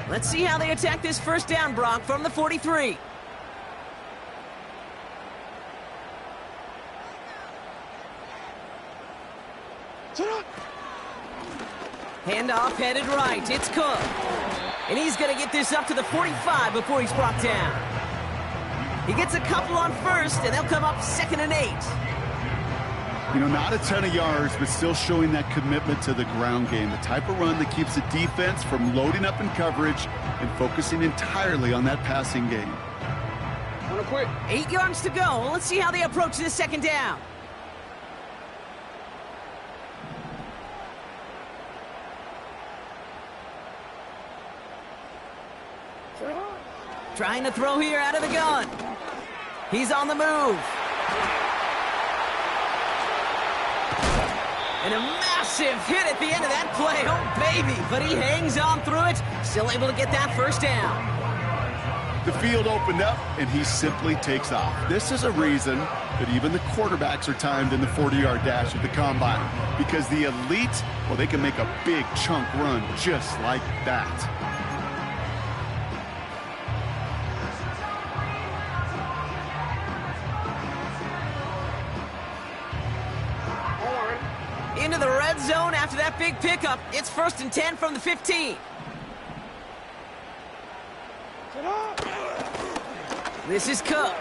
Let's see how they attack this first down, Brock, from the 43. Handoff headed right. It's Cook. And he's going to get this up to the 45 before he's brought down. He gets a couple on first, and they'll come up 2nd and 8. You know, not a ton of yards, but still showing that commitment to the ground game. The type of run that keeps the defense from loading up in coverage and focusing entirely on that passing game. Wanna quit? 8 yards to go. Let's see how they approach this second down. Trying to throw here out of the gun. He's on the move. And a massive hit at the end of that play. Oh, baby. But he hangs on through it. Still able to get that first down. The field opened up, and he simply takes off. This is a reason that even the quarterbacks are timed in the 40-yard dash at the combine. Because the elite, well, they can make a big chunk run just like that. Into the red zone after that big pickup. It's 1st and 10 from the 15. This is Cook.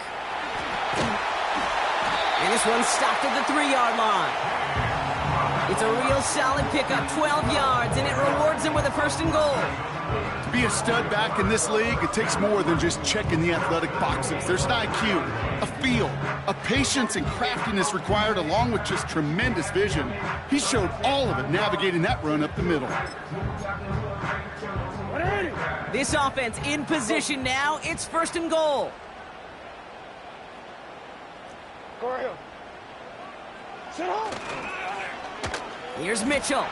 And this one's stopped at the 3-yard line. It's a real solid pickup, 12 yards, and it rewards him with a 1st and goal. To be a stud back in this league, it takes more than just checking the athletic boxes. There's an IQ, a feel, a patience and craftiness required, along with just tremendous vision. He showed all of it navigating that run up the middle. This offense in position now. It's 1st and goal. Here's Mitchell.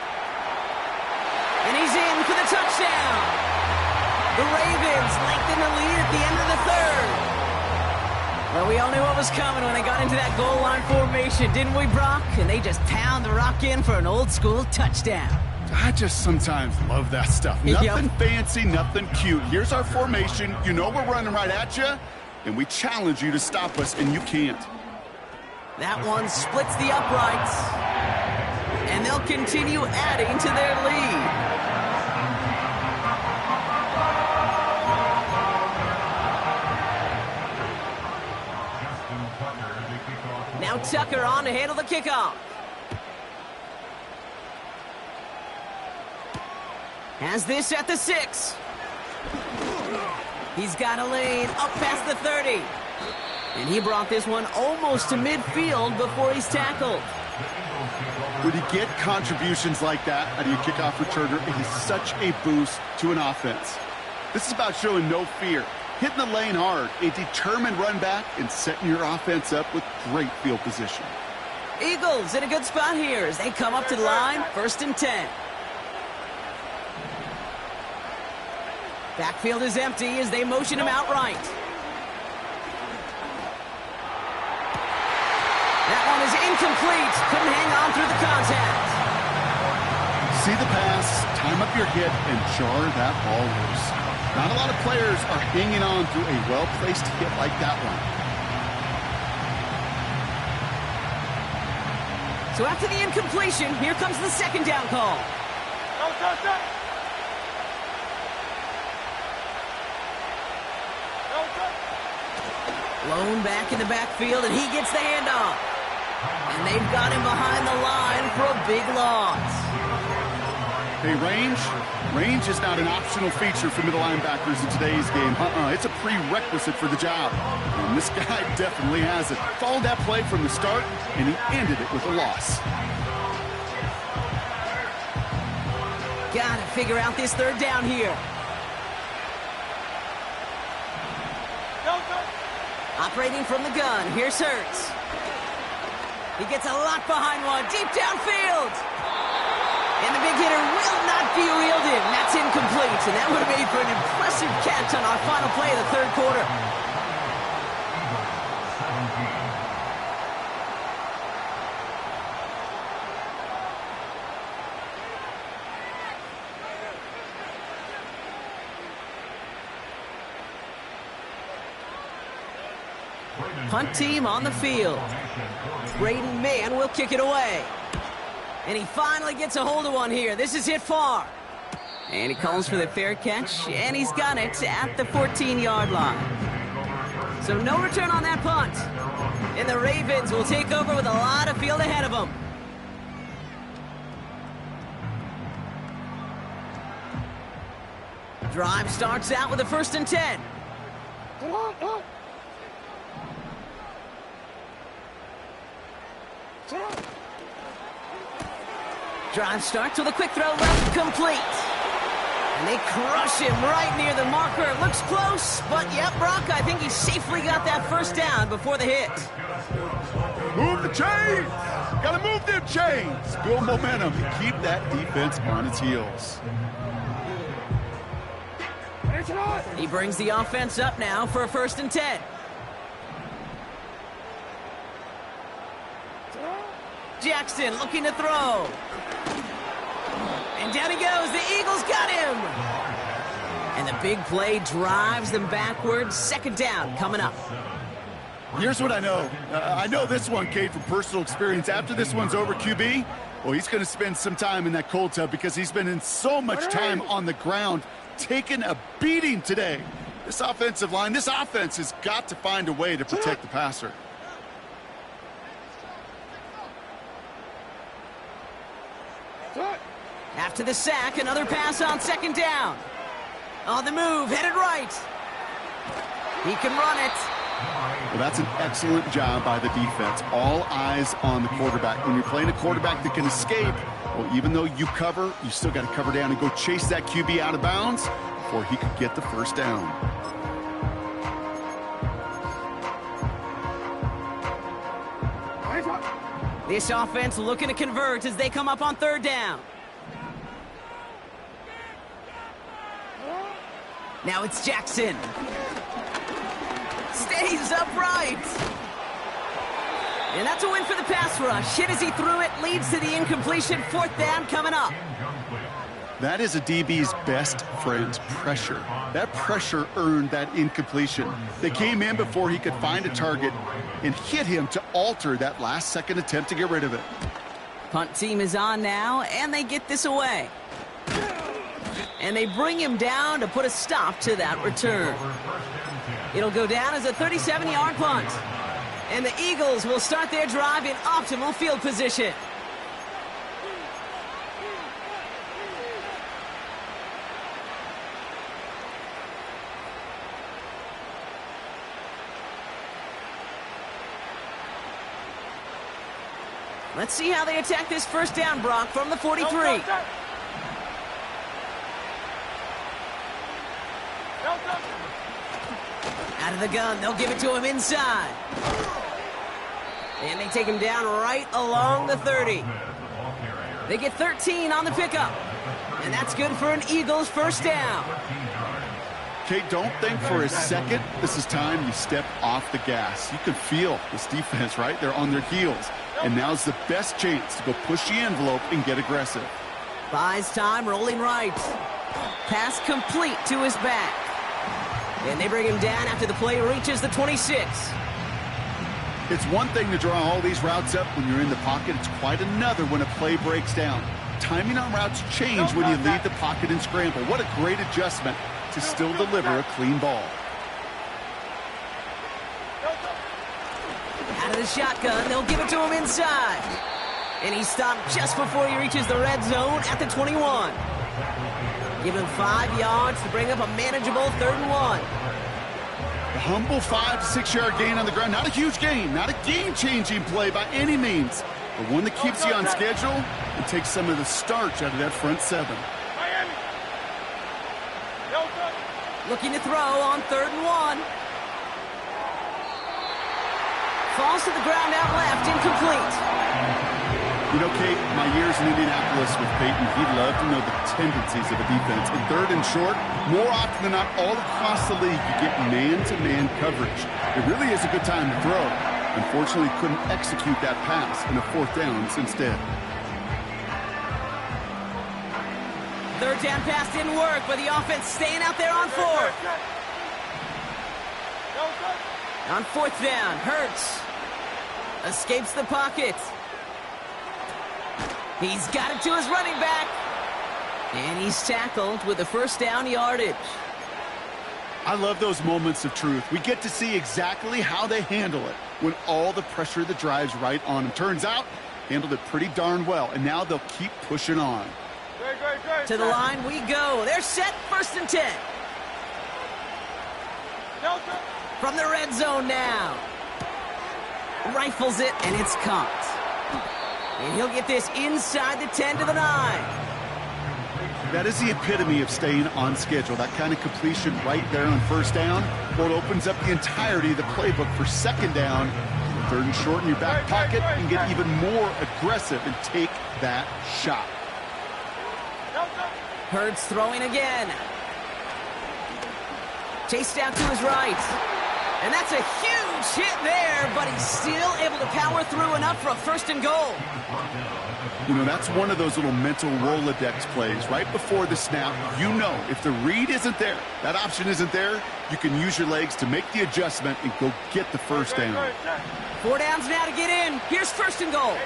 And he's in for the touchdown. The Ravens lengthen the lead at the end of the 3rd. Well, we all knew what was coming when they got into that goal line formation, didn't we, Brock? And they just pound the rock in for an old-school touchdown. I just sometimes love that stuff. Nothing fancy, nothing cute. Here's our formation. You know we're running right at you, and we challenge you to stop us, and you can't. That one splits the uprights. And they'll continue adding to their lead. Now Tucker on to handle the kickoff. Has this at the 6. He's got a lane up past the 30. And he brought this one almost to midfield before he's tackled. When you get contributions like that out of your kickoff returner, it is such a boost to an offense. This is about showing no fear, hitting the lane hard, a determined run back, and setting your offense up with great field position. Eagles in a good spot here as they come up to the line, 1st and 10. Backfield is empty as they motion him outright. That one is incomplete. Couldn't hang on through the contact. See the pass, time up your hit, and jar that ball loose. Not a lot of players are hanging on through a well-placed hit like that one. So after the incompletion, here comes the 2nd down call. Lone back in the backfield, and he gets the handoff. And they've got him behind the line for a big loss. Hey, range is not an optional feature for middle linebackers in today's game. It's a prerequisite for the job. And this guy definitely has it. Followed that play from the start, and he ended it with a loss. Gotta figure out this 3rd down here. Operating from the gun, here's Hurts. He gets a lot behind one, deep downfield. And the big hitter will not be reeled in. That's incomplete, and that would have made for an impressive catch on our final play of the 3rd quarter. Punt team on the field. Braden Mann will kick it away. And he finally gets a hold of one here. This is hit far. And he calls for the fair catch, and he's got it at the 14-yard line. So no return on that punt. And the Ravens will take over with a lot of field ahead of them. Drive starts out with a 1st and 10. Drive starts with a quick throw left, complete. And they crush him right near the marker. It looks close, but yep, Brock, I think he safely got that first down before the hit. Move the chains! Gotta move them chains! Build momentum and keep that defense on its heels. He brings the offense up now for a 1st and 10. Jackson looking to throw. And down he goes. The Eagles got him. And the big play drives them backwards. 2nd down coming up. Here's what I know. I know this one, Kate, from personal experience. After this one's over, QB, well, he's going to spend some time in that cold tub because he's been in so much time on the ground, taking a beating today. This offensive line, this offense has got to find a way to protect the passer. After the sack, another pass on 2nd down. On the move, headed right. He can run it. Well, that's an excellent job by the defense. All eyes on the quarterback. When you're playing a quarterback that can escape, well, even though you cover, you still got to cover down and go chase that QB out of bounds before he could get the 1st down. This offense looking to convert as they come up on 3rd down. Now it's Jackson. Stays upright. And that's a win for the pass rush. Hit as he threw it, leads to the incompletion. 4th down coming up. That is a DB's best friend, pressure. That pressure earned that incompletion. They came in before he could find a target and hit him to alter that last-second attempt to get rid of it. Punt team is on now, and they get this away. And they bring him down to put a stop to that return. It'll go down as a 37-yard punt. And the Eagles will start their drive in optimal field position. Let's see how they attack this 1st down, Brock, from the 43. Out of the gun, they'll give it to him inside. And they take him down right along the 30. They get 13 on the pickup. And that's good for an Eagles 1st down. Kate, don't think for a second this is time you step off the gas. You can feel this defense, right? They're on their heels. And now's the best chance to go push the envelope and get aggressive. Buys time, rolling right. Pass complete to his back. And they bring him down after the play reaches the 26. It's one thing to draw all these routes up when you're in the pocket. It's quite another when a play breaks down. Timing on routes change when you leave the pocket and scramble. What a great adjustment to still deliver a clean ball. Out of the shotgun, they'll give it to him inside. And he's stopped just before he reaches the red zone at the 21. Give him 5 yards to bring up a manageable 3rd and 1. The humble 5 to 6 yard gain on the ground. Not a huge gain, not a game-changing play by any means, but one that keeps you on schedule and takes some of the starch out of that front 7. Looking to throw on 3rd and 1. Falls to the ground out left, incomplete. You know, Kate, my years in Indianapolis with Peyton, he loved to know the tendencies of a defense. In 3rd and short, more often than not, all across the league, you get man-to-man coverage. It really is a good time to throw. Unfortunately, couldn't execute that pass in a 4th down instead. 3rd down pass didn't work, but the offense staying out there on 4th. On 4th down, Hurts escapes the pocket. He's got it to his running back. And he's tackled with the 1st down yardage. I love those moments of truth. We get to see exactly how they handle it when all the pressure that drives right on them. Turns out, handled it pretty darn well, and now they'll keep pushing on. To the line we go. They're set, 1st and 10. From the red zone now. Rifles it, and it's caught. And he'll get this inside the 10 to the 9. That is the epitome of staying on schedule. That kind of completion right there on first down. Well, it opens up the entirety of the playbook for second down. Third and short in your back pocket, and get even more aggressive and take that shot. Hurts throwing again. Chased out to his right. And that's a huge hit there, but he's still able to power through enough for a first and goal. You know, that's one of those little mental Rolodex plays. Right before the snap, you know if the read isn't there, that option isn't there, you can use your legs to make the adjustment and go get the first down. 4 downs now to get in. Here's first and goal.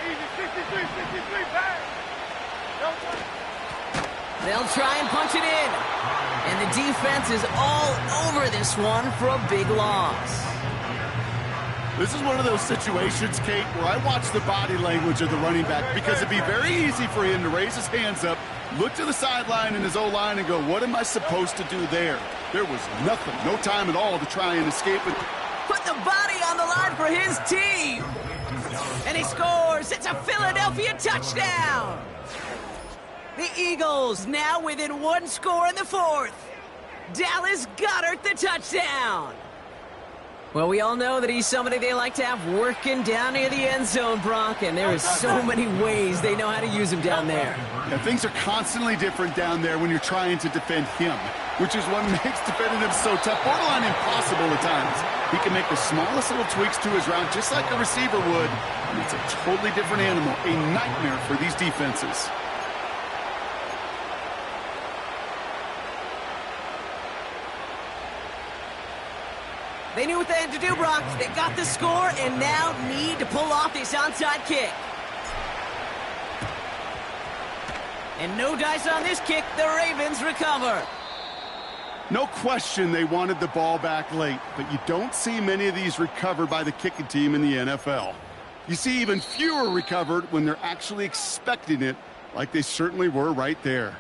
They'll try and punch it in. And the defense is all over this one for a big loss. This is one of those situations, Kate, where I watch the body language of the running back, because it'd be very easy for him to raise his hands up, look to the sideline in his O-line and go, what am I supposed to do there? There was nothing, no time at all to try and escape it. Put the body on the line for his team. And he scores. It's a Philadelphia touchdown. The Eagles now within 1 score in the 4th. Dallas Goedert the touchdown. Well, we all know that he's somebody they like to have working down near the end zone, Brock, and there is so many ways they know how to use him down there. Yeah, things are constantly different down there when you're trying to defend him, which is what makes defending him so tough, borderline impossible at times. He can make the smallest little tweaks to his route just like a receiver would, and it's a totally different animal, a nightmare for these defenses. They knew what they had to do, Brock. They got the score and now need to pull off this onside kick. And no dice on this kick. The Ravens recover. No question they wanted the ball back late, but you don't see many of these recovered by the kicking team in the NFL. You see even fewer recovered when they're actually expecting it, like they certainly were right there.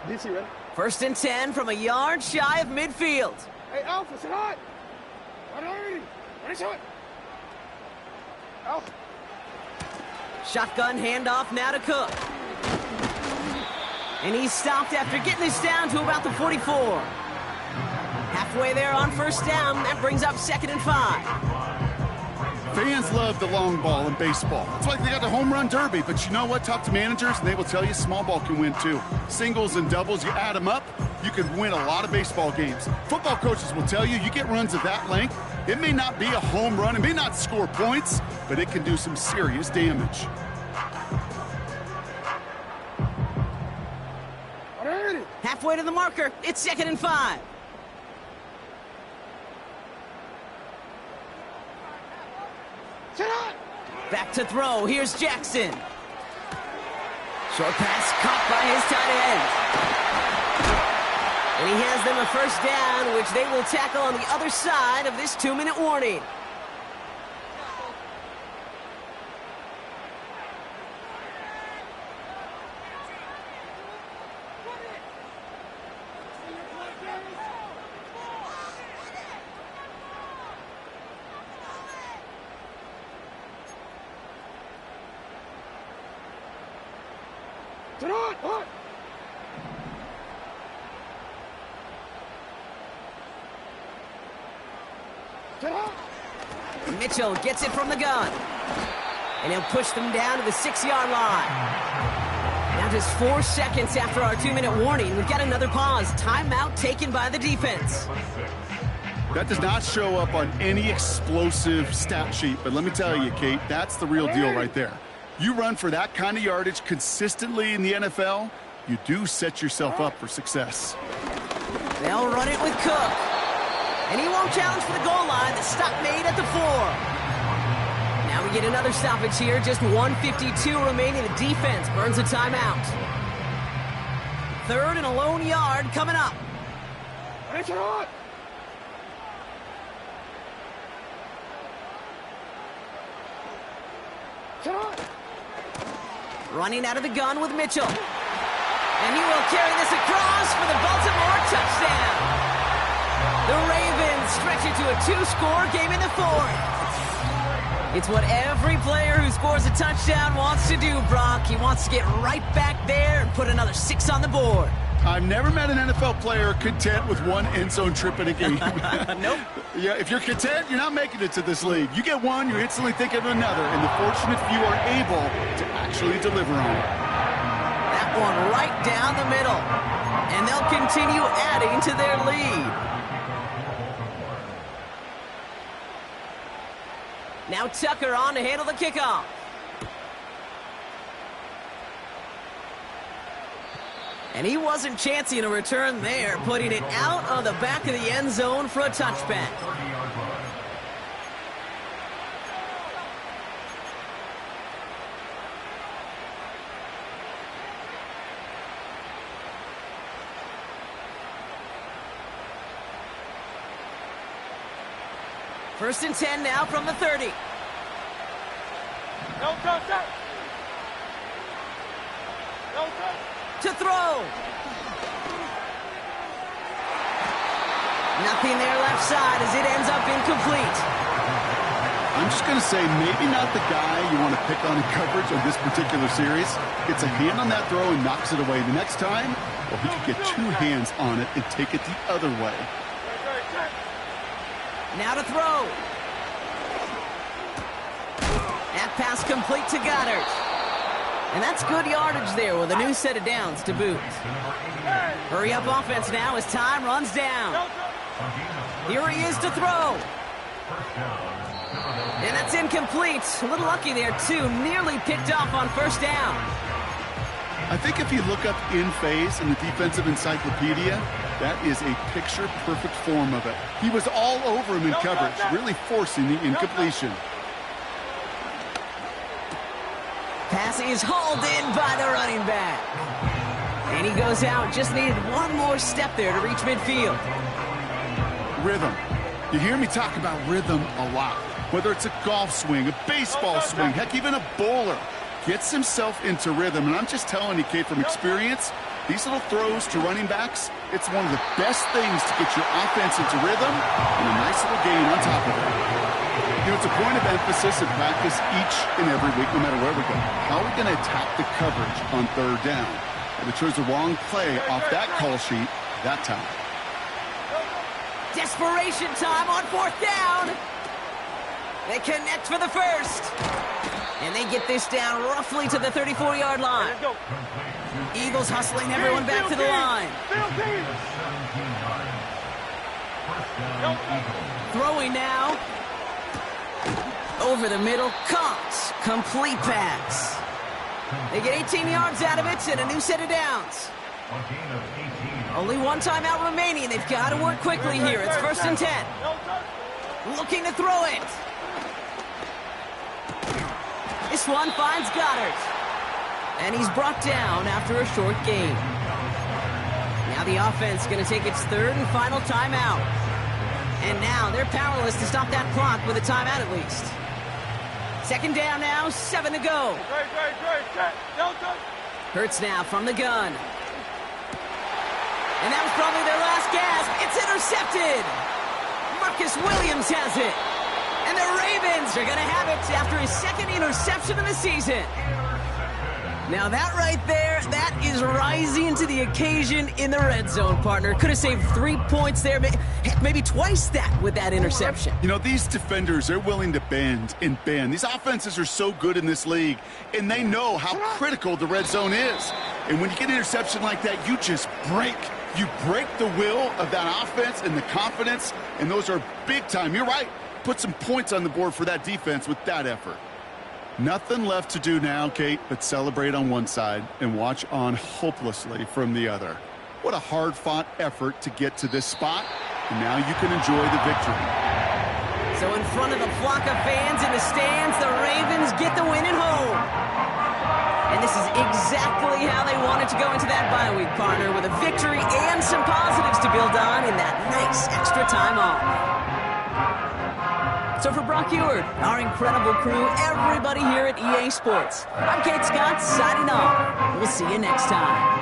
DC, ready? First and 10 from a yard shy of midfield. Hey, Alpha, sit hot. Ready to it. Alpha. Shotgun handoff now to Cook. And he's stopped after getting this down to about the 44. Halfway there on first down. That brings up 2nd and 5. Fans love the long ball in baseball. It's like they got the home run derby, but you know what? Talk to managers, and they will tell you small ball can win too. Singles and doubles, you add them up, you can win a lot of baseball games. Football coaches will tell you, you get runs of that length, it may not be a home run, it may not score points, but it can do some serious damage. Halfway to the marker, it's 2nd and 5. Back to throw. Here's Jackson. Short pass caught by his tight end. And he has them a first down, which they will tackle on the other side of this 2-minute warning. Mitchell gets it from the gun. And he'll push them down to the 6-yard line. Now just 4 seconds after our 2-minute warning, we've got another pause. Timeout taken by the defense. That does not show up on any explosive stat sheet, but let me tell you, Kate, that's the real deal right there. You run for that kind of yardage consistently in the NFL, you do set yourself up for success. They'll run it with Cook. And he won't challenge for the goal line. The stop made at the 4. Now we get another stoppage here. Just 1:52 remaining. The defense burns a timeout. 3rd and a lone yard coming up. It's hot. Running out of the gun with Mitchell. And he will carry this across for the Baltimore touchdown. The Ravens stretch it to a 2-score game in the fourth. It's what every player who scores a touchdown wants to do, Brock. He wants to get right back there and put another 6 on the board. I've never met an NFL player content with one end zone trip in a game. Nope. Yeah, if you're content, you're not making it to this league. You get one, you're instantly thinking of another, and the fortunate few are able to actually deliver on it. That one right down the middle. And they'll continue adding to their lead. Now Tucker on to handle the kickoff. And he wasn't chancing a return there, putting it out on the back of the end zone for a touchback. First and 10 now from the 30. No touch. No touch. To throw. Nothing there left side as it ends up incomplete. I'm just going to say maybe not the guy you want to pick on in coverage on this particular series. Gets a hand on that throw and knocks it away. The next time, well, he could get 2 hands on it and take it the other way. Now to throw. That pass complete to Goddard. And that's good yardage there with a new set of downs to boot. Hurry up offense now as time runs down. Here he is to throw. And that's incomplete. A little lucky there, too. Nearly picked off on first down. I think if you look up in phase in the defensive encyclopedia, that is a picture-perfect form of it. He was all over him in coverage, really forcing the incompletion. Pass is hauled in by the running back. And he goes out. Just needed one more step there to reach midfield. Rhythm. You hear me talk about rhythm a lot. Whether it's a golf swing, a baseball swing, heck, even a bowler. Gets himself into rhythm. And I'm just telling you, Kate, from experience, these little throws to running backs, it's one of the best things to get your offense into rhythm and a nice little gain on top of it. You know, it's a point of emphasis in practice each and every week, no matter where we go. How are we going to attack the coverage on third down? And they chose the wrong play off that call sheet that time. Desperation time on fourth down. They connect for the first. And they get this down roughly to the 34-yard line. Eagles hustling everyone back to the line. Throwing now. Over the middle, caught. Complete pass. They get 18 yards out of it and a new set of downs. Only one timeout remaining. They've got to work quickly here. It's first and 10. Looking to throw it. This one finds Goddard. And he's brought down after a short gain. Now the offense going to take its third and final timeout. And now they're powerless to stop that clock with a timeout at least. Second down now, 7 to go. Hurts now from the gun. And that was probably their last gasp. It's intercepted. Marcus Williams has it. And the Ravens are going to have it after his second interception of the season. Now that right there, that is rising to the occasion in the red zone, partner. Could have saved 3 points there, heck, maybe twice that with that interception. You know, these defenders, they're willing to bend and bend. These offenses are so good in this league, and they know how critical the red zone is. And when you get an interception like that, you just break. You break the will of that offense and the confidence, and those are big time. You're right. Put some points on the board for that defense with that effort. Nothing left to do now, Kate, but celebrate on one side and watch on hopelessly from the other. What a hard-fought effort to get to this spot, and now you can enjoy the victory. So in front of the flock of fans in the stands, the Ravens get the win at home. And this is exactly how they wanted to go into that bye week, partner, with a victory and some positives to build on in that nice extra time off. So for Brock Ewart, our incredible crew, everybody here at EA Sports, I'm Kate Scott signing off. We'll see you next time.